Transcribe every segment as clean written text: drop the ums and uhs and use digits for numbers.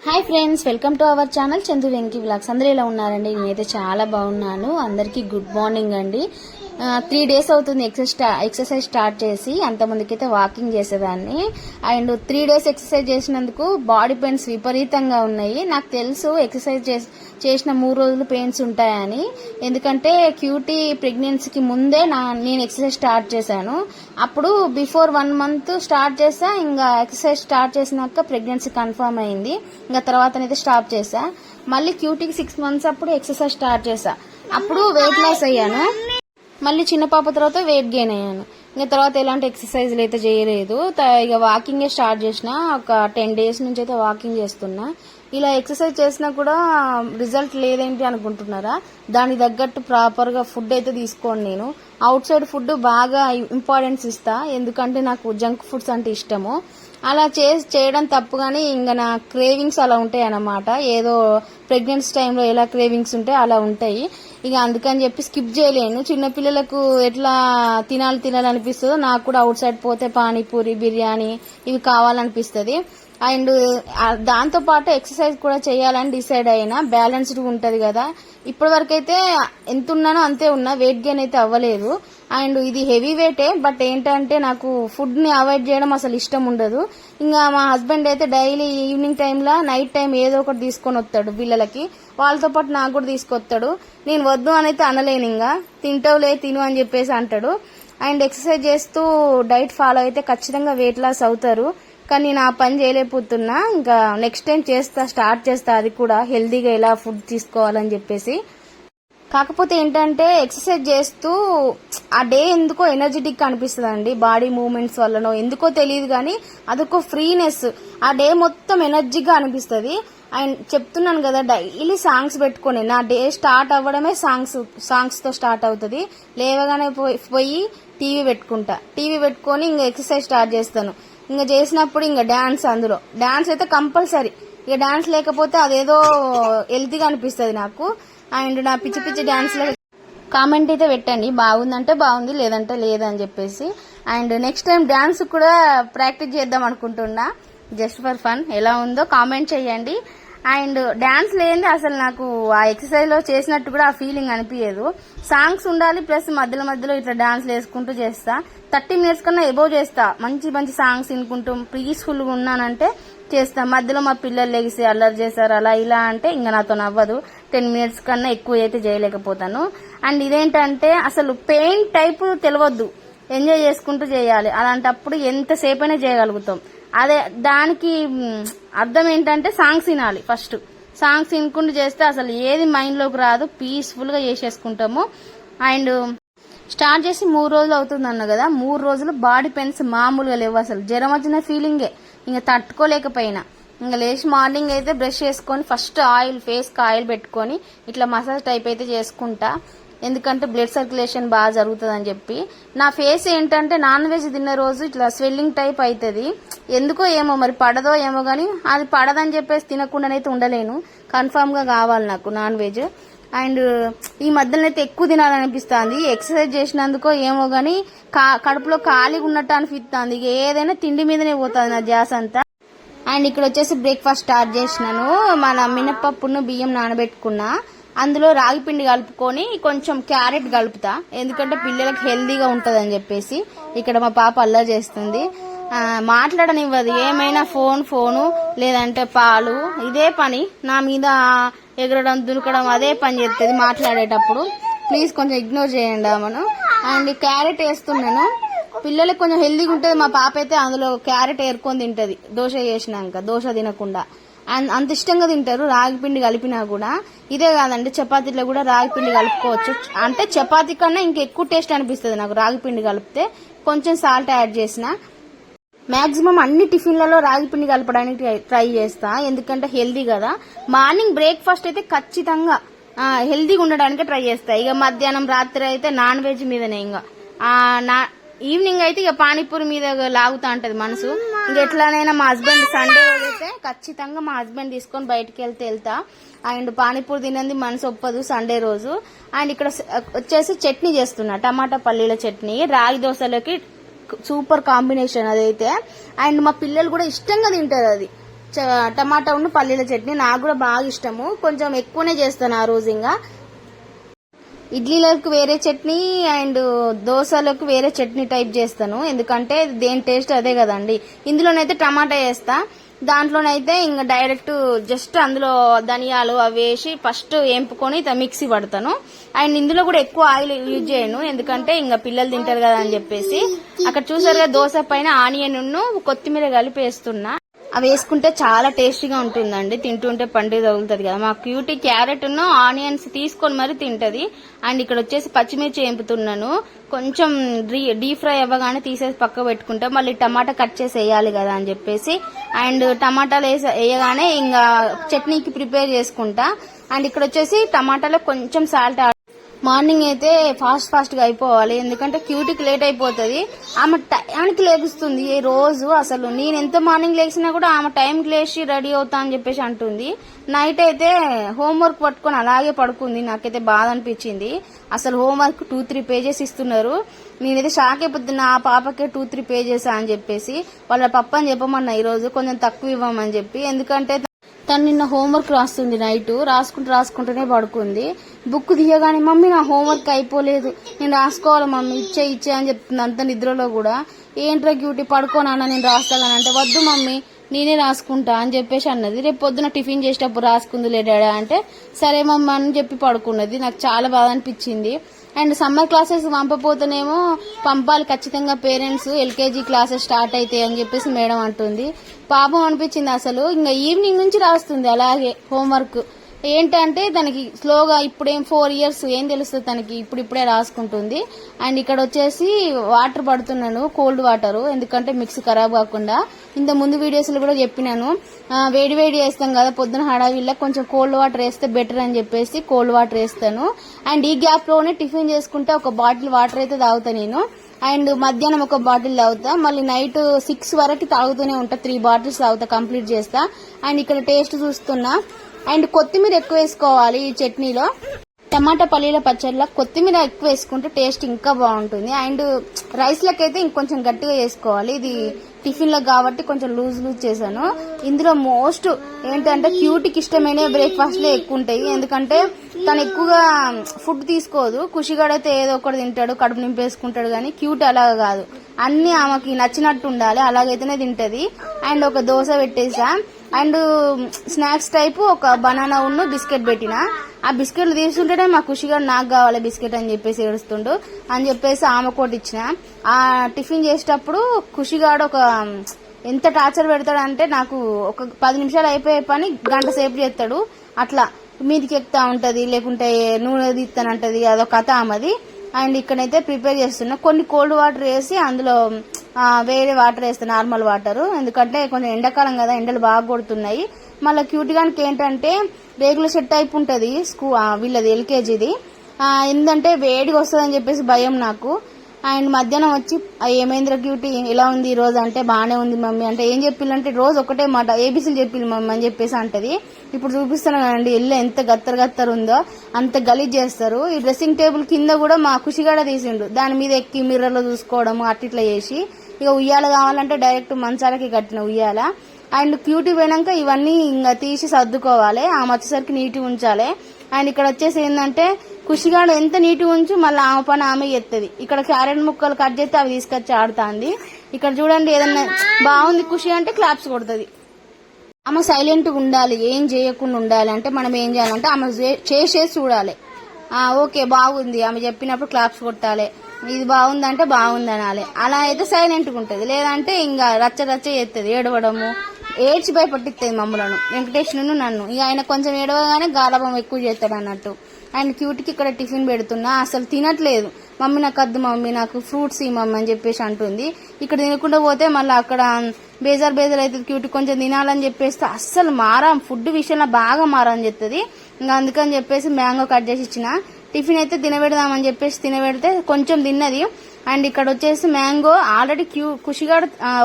Hi friends, welcome to our channel Chandu Venky vlogs. అందరూ ఎలా ఉన్నారండి? నేనైతే చాలా బాగున్నాను. అందరికీ గుడ్ మార్నింగ్ అండి. 3 days అవుతుంది ఎక్సర్సైజ్ స్టార్ట్ చేసి. అంతమందికైతే వాకింగ్ చేసేదాన్ని. అండ్ 3 days ఎక్సర్సైజ్ చేసినందుకు బాడీ పెయిన్స్ విపరీతంగా ఉన్నాయి. నాకు తెలుసు ఎక్సర్సైజ్ చేసిన 3 రోజులు పెయిన్స్ ఉంటాయని. ఎందుకంటే క్యూటీ ప్రెగ్నెన్సీకి ముందే నేను ఎక్సర్సైజ్ స్టార్ట్ చేశాను. అప్పుడు బిఫోర్ 1 month స్టార్ట్ చేసా. ఇంకా ఎక్సర్సైజ్ స్టార్ట్ చేసినాక ప్రెగ్నెన్సీ కన్ఫర్మ్ అయింది. ఇంకా తర్వాతనైతే స్టాప్ చేసా. మళ్ళీ క్యూటీకి 6 months అప్పుడు ఎక్సర్సైజ్ స్టార్ట్ చేసా. అప్పుడు వెయిట్ లాస్ అయ్యాను. మళ్ళీ చిన్న పాప తర్వాత వెయిట్ గెయిన్ అయ్యాను. ఇంకా తర్వాత ఎలాంటి ఎక్సర్సైజ్లు అయితే చేయలేదు. ఇక వాకింగే స్టార్ట్ చేసిన. ఒక 10 days నుంచి అయితే వాకింగ్ చేస్తున్నా. ఇలా ఎక్సర్సైజ్ చేసినా కూడా రిజల్ట్ లేదేంటి అనుకుంటున్నారా? దానికి తగ్గట్టు ప్రాపర్గా ఫుడ్ అయితే తీసుకోండి. నేను అవుట్ సైడ్ ఫుడ్ బాగా ఇంపార్టెన్స్ ఇస్తా. ఎందుకంటే నాకు జంక్ ఫుడ్స్ అంటే ఇష్టము. అలా చేయడం తప్పు, కానీ ఇంకా నా క్రేవింగ్స్ అలా ఉంటాయి అన్నమాట. ఏదో ప్రెగ్నెన్సీ టైంలో ఎలా క్రేవింగ్స్ ఉంటాయి అలా ఉంటాయి. ఇక అందుకని చెప్పి స్కిప్ చేయలేను. చిన్నపిల్లలకు ఎట్లా తినాలనిపిస్తుందో నాకు కూడా అవుట్ సైడ్ పోతే పానీపూరి, బిర్యానీ ఇవి కావాలనిపిస్తుంది. అండ్ దాంతో పాటు ఎక్సర్సైజ్ కూడా చేయాలని డిసైడ్ అయినా. బ్యాలెన్స్డ్ ఉంటది కదా. ఇప్పటి వరకు అయితే ఎంత ఉన్నానో అంతే ఉన్నా. వెయిట్ గెయిన్ అయితే అవ్వలేదు. అండ్ ఇది హెవీ వెయిటే. బట్ ఏంటంటే నాకు ఫుడ్ ని అవాయిడ్ చేయడం అసలు ఇష్టం ఉండదు. ఇంకా మా హస్బెండ్ అయితే డైలీ ఈవినింగ్ టైంలో నైట్ టైం ఏదో ఒకటి తీసుకొని వస్తాడు పిల్లలకి. వాళ్ళతో పాటు నాకు కూడా తీసుకొస్తాడు. నేను వద్దు అని అయితే అనలేను. ఇంకా తింటావులే తిను అని చెప్పేసి అంటాడు. అండ్ ఎక్సర్సైజ్ చేస్తూ డైట్ ఫాలో అయితే ఖచ్చితంగా వెయిట్ లాస్ అవుతారు. కానీ నేను ఆ పని చేయలేకపోతున్నా. ఇంకా నెక్స్ట్ టైం స్టార్ట్ చేస్తా. అది కూడా హెల్దీగా ఎలా ఫుడ్ తీసుకోవాలని చెప్పేసి. కాకపోతే ఏంటంటే ఎక్సర్సైజ్ చేస్తూ ఆ డే ఎందుకో ఎనర్జెటిక్ అనిపిస్తుంది అండి. బాడీ మూవ్మెంట్స్ వల్లనో ఎందుకో తెలియదు, కానీ అదొక ఫ్రీనెస్. ఆ డే మొత్తం ఎనర్జీగా అనిపిస్తుంది. అండ్ చెప్తున్నాను కదా, డైలీ సాంగ్స్ పెట్టుకొని నా డే స్టార్ట్ అవ్వడమే సాంగ్స్ తో స్టార్ట్ అవుతుంది. లేవగానే పోయి టీవీ పెట్టుకొని ఇంకా ఎక్సర్సైజ్ స్టార్ట్ చేస్తాను. ఇంకా చేసినప్పుడు ఇంకా అందులో డాన్స్ అయితే కంపల్సరీ. ఇక డాన్స్ లేకపోతే అదేదో హెల్తీగా అనిపిస్తుంది నాకు. అండ్ నా పిచ్చి డాన్స్ లో కామెంట్ అయితే పెట్టండి. బాగుందంటే బాగుంది, లేదంటే లేదని చెప్పేసి. అండ్ నెక్స్ట్ టైం డాన్స్ కూడా ప్రాక్టీస్ చేద్దాం అనుకుంటున్నా. Just for fun. ఎలా ఉందో కామెంట్ చేయండి. అండ్ డాన్స్ లేనిది అసలు నాకు ఆ ఎక్సర్సైజ్ లో చేసినట్టు కూడా ఆ ఫీలింగ్ అనిపించదు. సాంగ్స్ ఉండాలి, ప్లస్ మధ్యలో ఇట్లా డాన్స్ వేసుకుంటూ చేస్తా. 30 minutes కన్నా ఎబోవ్ చేస్తా. మంచి సాంగ్స్ వినుకుంటూ పీస్ఫుల్ గా ఉన్నానంటే చేస్తా. మధ్యలో మా పిల్లలు లెగిసి అల్లరి చేశారు అలా ఇలా అంటే ఇంకా నాతో నవ్వదు. 10 minutes కన్నా ఎక్కువ అయితే చేయలేకపోతాను. అండ్ ఇదేంటంటే అసలు పెయిన్ టైప్ తెలియద్దు, ఎంజాయ్ చేసుకుంటూ చేయాలి. అలాంటప్పుడు ఎంతసేపు అయినా చేయగలుగుతాం. అదే దానికి అర్థం ఏంటంటే సాంగ్స్ వినాలి. ఫస్ట్ సాంగ్స్ వినుకుంటూ చేస్తే అసలు ఏది మైండ్ లోకి రాదు. పీస్ఫుల్ గా చేసేసుకుంటాము. అండ్ స్టార్ట్ చేసి 3 రోజులు అవుతుంది అన్న కదా. 3 రోజులు బాడీ పెయిన్స్ మామూలుగా లేవు. అసలు జ్వరం వచ్చిన ఫీలింగే. ఇంకా తట్టుకోలేకపోయినా. ఇంకా లేచి మార్నింగ్ అయితే బ్రష్ చేసుకొని ఫస్ట్ ఫేస్ కి ఆయిల్ పెట్టుకొని ఇట్లా మసాజ్ టైప్ అయితే చేసుకుంటా. ఎందుకంటే బ్లడ్ సర్క్యులేషన్ బాగా జరుగుతుంది అని చెప్పి. నా ఫేస్ ఏంటంటే నాన్ వెజ్ తిన్న రోజు ఇట్లా స్వెల్లింగ్ టైప్ అవుతుంది. ఎందుకో ఏమో మరి పడదో ఏమో గానీ అది పడదని చెప్పేసి తినకుండానైతే ఉండలేను. కన్ఫర్మ్ గా కావాలి నాకు నాన్ వెజ్. అండ్ ఈ మధ్యలో అయితే ఎక్కువ తినాలనిపిస్తుంది. ఎక్సర్సైజ్ చేసినందుకో ఏమో గానీ కడుపులో ఖాళీగా ఉన్నట్టు అనిపిస్తుంది. ఏదైనా తిండి మీదనే పోతుంది నా ధ్యాస అంతా. అండ్ ఇక్కడ వచ్చేసి బ్రేక్ఫాస్ట్ స్టార్ట్ చేసినాను. మన మినపప్పును బియ్యం నానబెట్టుకున్నా. అందులో రాగి పిండి కలుపుకొని కొంచెం క్యారెట్ కలుపుతా. ఎందుకంటే పిల్లలకి హెల్దీగా ఉంటదని చెప్పేసి. ఇక్కడ మా పాప అల్లరి చేస్తుంది, మాట్లాడనివ్వదు. ఏమైనా ఫోను లేదంటే పాలు, ఇదే పని. నా మీద ఎగరడం దునకడం అదే పని చేస్తుంది మాట్లాడేటప్పుడు. ప్లీజ్ కొంచెం ఇగ్నోర్ చేయండి ఆమెను. అండ్ క్యారెట్ వేస్తున్నాను. పిల్లలకి కొంచెం హెల్దీగా ఉంటుంది. మా పాప అయితే అందులో క్యారెట్ ఏరుకొని తింటది దోశ చేసినాక. దోశ తినకుండా అంత ఇష్టంగా తింటారు. రాగి పిండి కలిపినా కూడా. ఇదే కాదండి, చపాతీలో కూడా రాగి పిండి కలుపుకోవచ్చు. అంటే చపాతీ కన్నా ఇంకెక్కువ టేస్ట్ అనిపిస్తుంది నాకు రాగి పిండి కలిపితే. కొంచెం సాల్ట్ యాడ్ చేసిన. మాక్సిమం అన్ని టిఫిన్లలో రాగి పిండి కలపడానికి ట్రై చేస్తా. ఎందుకంటే హెల్దీ కదా. మార్నింగ్ బ్రేక్ఫాస్ట్ అయితే ఖచ్చితంగా హెల్దీగా ఉండడానికి ట్రై చేస్తా. ఇక మధ్యాహ్నం రాత్రి అయితే నాన్ వెజ్ మీదనే. ఇంకా ఈవినింగ్ అయితే ఇక పానీపూరి మీద లాగుతా ఉంటది మనసు. ఇంకెట్లానైనా మా హస్బెండ్ సండే రోజు అయితే ఖచ్చితంగా మా హస్బెండ్ తీసుకొని బయటకు వెళ్తా. అండ్ పానీపూరి తినంది మనసు ఒప్పదు సండే రోజు. అండ్ ఇక్కడ వచ్చేసి చట్నీ చేస్తున్నా, టమాటా పల్లీల చట్నీ. రాగి దోశలోకి సూపర్ కాంబినేషన్ అదైతే. అండ్ మా పిల్లలు కూడా ఇష్టంగా తింటారు అది. టమాటా ఉన్న పల్లీల చట్నీ నాకు కూడా బాగా ఇష్టము, కొంచెం ఎక్కువనే చేస్తాను ఆ రోజు. ఇంకా ఇడ్లీలకు వేరే చట్నీ అండ్ దోశలకు వేరే చట్నీ టైప్ చేస్తాను, ఎందుకంటే దేని టేస్ట్ అదే కదండి. ఇందులోనైతే టమాటా వేస్తా, దాంట్లోనైతే ఇంకా డైరెక్ట్ జస్ట్ అందులో ధనియాలు అవి వేసి ఫస్ట్ వేంపుకొని మిక్సీ పడతాను. అండ్ ఇందులో కూడా ఎక్కువ ఆయిల్ యూజ్ చేయను, ఎందుకంటే ఇంకా పిల్లలు తింటారు కదా అని చెప్పేసి. అక్కడ చూసారుగా దోశ పైన ఆనియన్ కొత్తిమీర కలిపి వేస్తున్నా. అవి వేసుకుంటే చాలా టేస్టీగా ఉంటుందండి, తింటుంటే పండుగ తగులుతుంది కదా. మా క్యూటీ క్యారెట్ ఆనియన్స్ తీసుకొని మరి తింటది. అండ్ ఇక్కడ వచ్చేసి పచ్చిమిర్చి వేపుతున్నాను, కొంచెం డీప్ ఫ్రై అవ్వగానే తీసేసి పక్క పెట్టుకుంటా, మళ్ళీ టమాటా కట్ చేసి వేయాలి కదా అని చెప్పేసి. అండ్ టమాటాలు వేయగానే ఇంకా చట్నీకి ప్రిపేర్ చేసుకుంటా. అండ్ ఇక్కడ వచ్చేసి టమాటాలో కొంచెం సాల్ట్. మార్నింగ్ అయితే ఫాస్ట్ గా అయిపోవాలి, ఎందుకంటే క్యూటీకి లేట్ అయిపోతుంది. ఆమె టైంకి లేగుస్తుంది రోజు. అసలు నేను ఎంత మార్నింగ్ లేచినా కూడా ఆమె టైంకి లేచి రెడీ అవుతా అని చెప్పేసి అంటుంది. నైట్ అయితే హోంవర్క్ పట్టుకొని అలాగే పడుకుంది. నాకైతే బాధ అనిపించింది. అసలు హోంవర్క్ 2-3 పేజెస్ ఇస్తున్నారు. నేనైతే షాక్ అయిపోతున్నా, ఆ పాపకే 2-3 పేజెస్ అని చెప్పేసి. వాళ్ళ పప్ప అని చెప్పమన్నా ఈరోజు కొంచెం తక్కువ ఇవ్వమని చెప్పి, ఎందుకంటే తను నిన్న హోంవర్క్ రాస్తుంది. నైట్ రాసుకుంటూనే పడుకుంది. బుక్ తీయగానే మమ్మీ నా హోంవర్క్ అయిపోలేదు, నేను రాసుకోవాలి మమ్మీ, ఇచ్చే అని చెప్తుంది అంత నిద్రలో కూడా. ఏంట్రా క్యూటీ పడుకోనన్నా నేను రాస్తాగాని అంటే, వద్దు మమ్మీ నేనే రాసుకుంటా అని చెప్పేసి అన్నది. రేపు పొద్దున టిఫిన్ చేసేటప్పుడు రాసుకుందిలే డాడా అంటే, సరే మమ్మ అని చెప్పి పడుకున్నది. నాకు చాలా బాధ అనిపించింది. అండ్ సమ్మర్ క్లాసెస్ పంపపోతేనేమో పంపాలి ఖచ్చితంగా పేరెంట్స్, ఎల్కేజీ క్లాసెస్ స్టార్ట్ అవుతాయి అని చెప్పేసి మేడం అంటుంది. పాపం అనిపించింది అసలు. ఇంకా ఈవినింగ్ నుంచి రాస్తుంది అలాగే హోంవర్క్. ఏంటంటే తనకి స్లోగా, ఇప్పుడేం 4 years ఏం తెలుస్తుంది తనకి, ఇప్పుడిప్పుడే రాసుకుంటుంది. అండ్ ఇక్కడ వచ్చేసి వాటర్ పడుతున్నాను, కోల్డ్ వాటర్, ఎందుకంటే మిక్స్ ఖరాబ్ కాకుండా. ఇంత ముందు వీడియోస్ లో కూడా చెప్పినాను, వేడి వేస్తాం కదా పొద్దున హడావిల్ల, కొంచెం కోల్డ్ వాటర్ వేస్తే బెటర్ అని చెప్పేసి కోల్డ్ వాటర్ వేస్తాను. అండ్ ఈ గ్యాప్ లోనే టిఫిన్ చేసుకుంటే ఒక బాటిల్ వాటర్ అయితే తాగుతా నేను. అండ్ మధ్యాహ్నం ఒక బాటిల్ తాగుతా, మళ్ళీ నైట్ 6 వరకు తాగుతూనే ఉంటా. 3 bottles తాగుతా, కంప్లీట్ చేస్తా. అండ్ ఇక్కడ టేస్ట్ చూస్తున్నా. అండ్ కొత్తిమీర ఎక్కువ వేసుకోవాలి ఈ చట్నీలో. టమాటా పల్లీల పచ్చడిలో కొత్తిమీర ఎక్కువ వేసుకుంటే టేస్ట్ ఇంకా బాగుంటుంది. అండ్ రైస్ లకైతే ఇంకొంచెం గట్టిగా చేసుకోవాలి. ఇది టిఫిన్ లో కాబట్టి కొంచెం లూజ్ చేశాను. ఇందులో మోస్ట్ ఏంటంటే క్యూటీకి ఇష్టమైన బ్రేక్ఫాస్ట్ లో ఎక్కువ ఉంటాయి, ఎందుకంటే తను ఎక్కువగా ఫుడ్ తీసుకోదు. ఖుషిగాడైతే ఏదో ఒకటి తింటాడు, కడుపు నింపేసుకుంటాడు, కానీ క్యూట్ అలా కాదు, అన్ని ఆమెకి నచ్చినట్టు ఉండాలి, అలాగైతేనే తింటది. అండ్ ఒక దోశ పెట్టేసా. అండ్ స్నాక్స్ టైపు ఒక బనానా బిస్కెట్ పెట్టిన. ఆ బిస్కెట్లు తీసుకుంటేనే మా ఖుషిగా నాకు కావాలి బిస్కెట్ అని చెప్పేసి ఏడుస్తుండు అని చెప్పేసి ఆమె కోటి ఇచ్చిన. ఆ టిఫిన్ చేసేటప్పుడు ఖుషిగాడు ఎంత టార్చర్ పెడతాడంటే, నాకు ఒక 10 నిమిషాలు అయిపోయే పని గంట సేపు చేస్తాడు. అట్లా మీదికి ఎక్కుతా ఉంటది, లేకుంటే నూనె తీస్తానంటది, అదొక కథ ఆమెది. అండ్ ఇక్కడైతే ప్రిపేర్ చేస్తున్నా. కొన్ని కోల్డ్ వాటర్ వేసి అందులో వేరే వాటర్ వేస్తాను, నార్మల్ వాటర్, ఎందుకంటే కొంచెం ఎండాకాలం కదా, ఎండలు బాగా కొడుతున్నాయి. మళ్ళీ క్యూట్గానికి ఏంటంటే రేగుల సెట్ టైప్ ఉంటుంది వీళ్ళది ఎల్కేజీది. ఏంటంటే వేడిగా వస్తుందని చెప్పేసి భయం నాకు. అండ్ మధ్యాహ్నం వచ్చి ఏమైందిరా క్యూటీ ఎలా ఉంది ఈ రోజు అంటే, బాగానే ఉంది మమ్మీ అంటే, ఏం చెప్పిల్లంటే రోజు ఒకటే మాట ఏబీసీలు చెప్పిల్లు మమ్మీ అని చెప్పేసి అంటది. ఇప్పుడు చూపిస్తాను కదండి ఇల్లు ఎంత గత్తరు ఉందో, అంత గలీజ్ చేస్తారు. ఈ డ్రెస్సింగ్ టేబుల్ కింద కూడా మా ఖుషిగాడ తీసిండు, దాని మీద ఎక్కి మిర్రర్లో చూసుకోవడం అట్లా చేసి. ఇక ఉయ్యాల కావాలంటే డైరెక్ట్ మంచాలకి కట్టిన ఉయ్యాల. అండ్ క్యూటీ పోయినాక ఇవన్నీ ఇంకా తీసి సర్దుకోవాలి, ఆమె వచ్చేసరికి నీట్గా ఉంచాలి. అండ్ ఇక్కడ వచ్చేసి ఏంటంటే ఖుషిగాడు ఎంత నీట్గా ఉంచు మళ్ళీ ఆమె పని ఆమె ఎత్తది. ఇక్కడ క్యారెట్ ముక్కలు కట్ చేస్తే అవి తీసుకొచ్చి ఆడుతుంది. ఇక్కడ చూడండి ఏదన్నా బాగుంది ఖుషి అంటే క్లాప్స్ కొడుతుంది. ఆమె సైలెంట్గా ఉండాలి, ఏం చేయకుండా ఉండాలి అంటే మనం ఏం చేయాలంటే ఆమె చేసేసి చూడాలి. ఓకే బాగుంది ఆమె చెప్పినప్పుడు క్లాప్స్ కొట్టాలి, ఇది బాగుందంటే బాగుంది అనాలి. అలా అయితే సైలెంట్గా ఉంటుంది, లేదంటే ఇంకా రచ్చ చేస్తుంది, ఏడవడము, ఏడ్చి భయపట్టిస్తుంది మమ్మలను, వెంకటేష్ను నన్ను. ఇక ఆయన కొంచెం ఏడవగానే గాలభం ఎక్కువ చేస్తాడు అన్నట్టు. అండ్ క్యూట్కి ఇక్కడ టిఫిన్ పెడుతున్నా, అసలు తినట్లేదు. మమ్మీ నాకు వద్దు మమ్మీ, నాకు ఫ్రూట్స్ ఇమ్మమ్మ అని చెప్పేసి అంటుంది. ఇక్కడ తినకుండా పోతే మళ్ళీ అక్కడ బేజార్ అవుతుంది. క్యూట్ కొంచెం తినాలని చెప్పేస్తే అస్సలు ఫుడ్ విషయంలో బాగా మారని చెప్తుంది. ఇంకా అందుకని చెప్పేసి మ్యాంగో కట్ చేసి ఇచ్చిన. టిఫిన్ అయితే తినబెడదామని చెప్పేసి తినబెడితే కొంచెం తిన్నది. అండ్ ఇక్కడ వచ్చేసి మ్యాంగో ఆల్రెడీ ఖుషిగా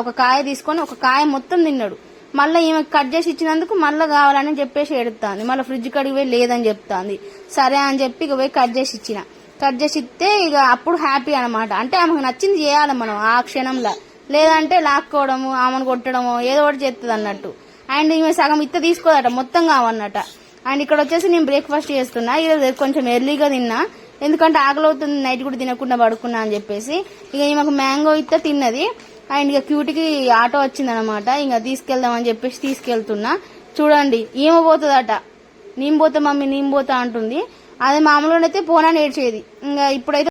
ఒక కాయ తీసుకొని ఒక కాయ మొత్తం తిన్నాడు. మళ్ళీ ఈమె కట్ చేసి ఇచ్చినందుకు మళ్ళీ కావాలని చెప్పేసి ఎడుతుంది. మళ్ళీ ఫ్రిడ్జ్ కడిగి పోయి లేదని చెప్తాంది. సరే అని చెప్పి ఇక పోయి కట్ చేసి ఇచ్చిన. కట్ చేసి ఇస్తే ఇక అప్పుడు హ్యాపీ అనమాట. అంటే ఆమెకు నచ్చింది చేయాలి మనం ఆ క్షణంలో, లేదంటే లాక్కోవడము, ఆమెను కొట్టడము ఏదో ఒకటి చేస్తుంది అన్నట్టు. అండ్ ఈమె సగం ఇత్త తీసుకోదట, మొత్తం కావన్నట. అండ్ ఇక్కడ వచ్చేసి నేను బ్రేక్ఫాస్ట్ చేస్తున్నా. ఈరోజు కొంచెం ఎర్లీగా తిన్నా, ఎందుకంటే ఆకలి అవుతుంది, నైట్ కూడా తినకుండా పడుకున్నా అని చెప్పేసి. ఇక ఈమెకు మ్యాంగో ఇత్త తిన్నది. అండ్ ఇక క్యూటీకి ఆటో వచ్చిందనమాట, ఇంకా తీసుకెళ్దామని చెప్పేసి తీసుకెళ్తున్నా. చూడండి ఏమో పోతుందట, నేను పోతా మమ్మీ నేను పోతా అంటుంది. అది మామూలుగా అయితే పోనా నేర్చేది, ఇంకా ఇప్పుడైతే